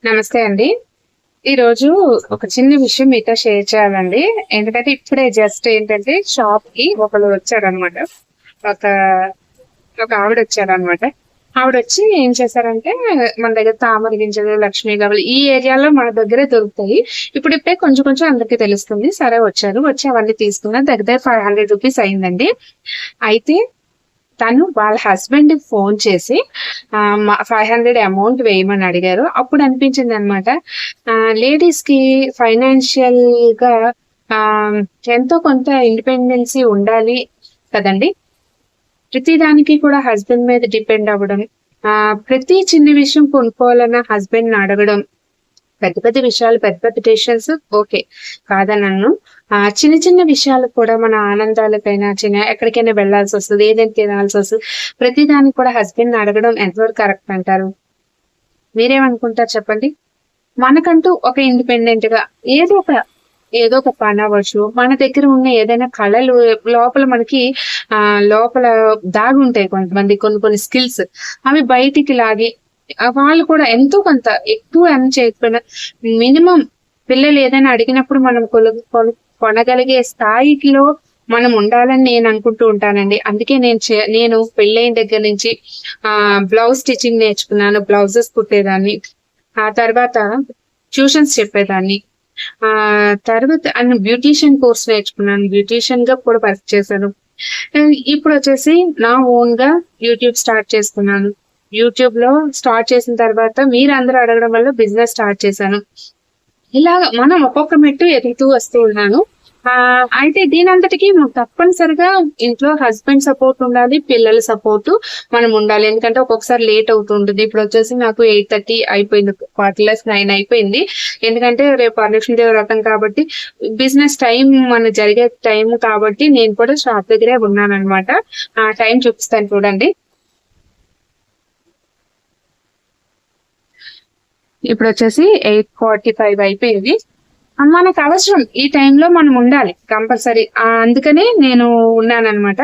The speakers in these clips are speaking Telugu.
నమస్తే అండి. ఈరోజు ఒక చిన్న విషయం మీతో షేర్ చేయాలండి. ఎందుకంటే ఇప్పుడే జస్ట్ ఏంటంటే షాప్ కి ఒకళ్ళు వచ్చారనమాట. ఒక ఒక ఆవిడ వచ్చారనమాట. ఆవిడొచ్చి ఏం చేశారంటే మన దగ్గర తామర గింజలు, లక్ష్మీ గవలు ఈ ఏరియాలో మన దగ్గరే దొరుకుతాయి. ఇప్పుడిప్పుడే కొంచెం కొంచెం అందరికీ తెలుస్తుంది. సరే వచ్చారు. వచ్చి అవన్నీ తీసుకున్నారు. దగ్గర 500 రూపీస్ అయిందండి. అయితే తను వాళ్ళ హస్బెండ్ ఫోన్ చేసి 500 అమౌంట్ వేయమని అడిగారు. అప్పుడు అనిపించింది అనమాట, లేడీస్ కి ఫైనాన్షియల్ గా ఎంతో కొంత ఇండిపెండెన్సీ ఉండాలి కదండి. ప్రతి దానికి కూడా హస్బెండ్ మీద డిపెండ్ అవ్వడం, ప్రతి చిన్న విషయం కొనుక్కోవాలన్న హస్బెండ్ అడగడం, పెద్ద పెద్ద విషయాలు, పెద్ద పెద్ద డెసిషన్స్ ఓకే కాదనను. చిన్న చిన్న విషయాలు కూడా మన ఆనందాలకైనా ఎక్కడికైనా వెళ్లాల్సి వస్తుంది, ఏదైనా తినాల్సి వస్తుంది, ప్రతి దానికి కూడా హస్బెండ్ అడగడం ఎంతవరకు కరెక్ట్ అంటారు? మీరేమనుకుంటారు చెప్పండి? మనకంటూ ఒక ఇండిపెండెంట్ గా ఏదో ఒక పని అవ్వచ్చు, మన దగ్గర ఉన్న ఏదైనా కళలు లోపల మనకి లోపల దాగి ఉంటాయి కొంతమంది, కొన్ని స్కిల్స్ అవి బయటికి లాగి వాళ్ళు కూడా ఎంతో కొంత ఎక్కువ అని చేయకపోయినా మినిమం పిల్లలు ఏదైనా అడిగినప్పుడు మనం కొనగలిగే స్థాయిలో మనం ఉండాలని నేను అనుకుంటూ ఉంటానండి. అందుకే నేను పెళ్ళైన దగ్గర నుంచి బ్లౌజ్ స్టిచ్చింగ్ నేర్చుకున్నాను. బ్లౌజెస్ కుట్టేదాన్ని. ఆ తర్వాత ట్యూషన్స్ చెప్పేదాన్ని. తర్వాత బ్యూటీషియన్ కోర్స్ నేర్చుకున్నాను. బ్యూటీషియన్ గా కూడా వర్క్ చేశాను. ఇప్పుడు వచ్చేసి నా ఓన్ గా యూట్యూబ్ స్టార్ట్ చేసుకున్నాను. యూట్యూబ్ లో స్టార్ట్ చేసిన తర్వాత మీరందరూ అడగడం వల్ల బిజినెస్ స్టార్ట్ చేశాను. ఇలాగ మనం ఒక్కొక్క మెట్టు ఎదుగుతూ వస్తూ ఉన్నాను. అయితే దీనంతటికి తప్పనిసరిగా ఇంట్లో హస్బెండ్ సపోర్ట్ ఉండాలి, పిల్లల సపోర్ట్ మనం ఉండాలి. ఎందుకంటే ఒక్కొక్కసారి లేట్ అవుతుంటుంది. ఇప్పుడు వచ్చేసి నాకు 8:30 అయిపోయింది, 9 అయిపోయింది. ఎందుకంటే రేపు వరలక్ష్మీదేవి వ్రతం కాబట్టి బిజినెస్ టైం మన జరిగే టైం కాబట్టి నేను కూడా షాప్ దగ్గరే ఉన్నాను అనమాట. ఆ టైం చూపిస్తాను చూడండి. ఇప్పుడు వచ్చేసి 8:45 అయిపోయింది. మనకు అవసరం ఈ టైంలో మనం ఉండాలి కంపల్సరీ. అందుకనే నేను ఉన్నానన్నమాట.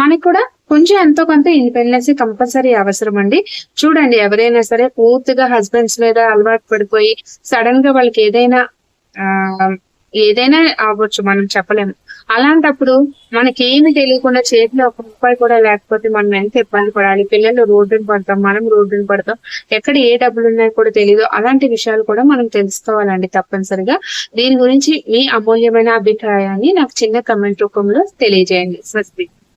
మనకు కూడా కొంచెం ఎంతో కొంత ఇండిపెండెన్స్ కంపల్సరీ అవసరం అండి. చూడండి, ఎవరైనా సరే పూర్తిగా హస్బెండ్స్ మీద అలవాటు పడిపోయి సడన్ గా వాళ్ళకి ఏదైనా అవ్వచ్చు, మనం చెప్పలేము. అలాంటప్పుడు మనకేమి తెలియకుండా చేతిలో ₹1 కూడా లేకపోతే మనం ఎంత ఇబ్బంది పడాలి. పిల్లలు రోడ్డున పడతాం, మనం రోడ్డున పడతాం, ఎక్కడ ఏ డబ్బులు ఉన్నాయో కూడా తెలియదు. అలాంటి విషయాలు కూడా మనం తెలుసుకోవాలండి తప్పనిసరిగా. దీని గురించి మీ అమూల్యమైన అభిప్రాయాన్ని నాకు చిన్న కమెంట్ రూపంలో తెలియజేయండి. స్వస్తి.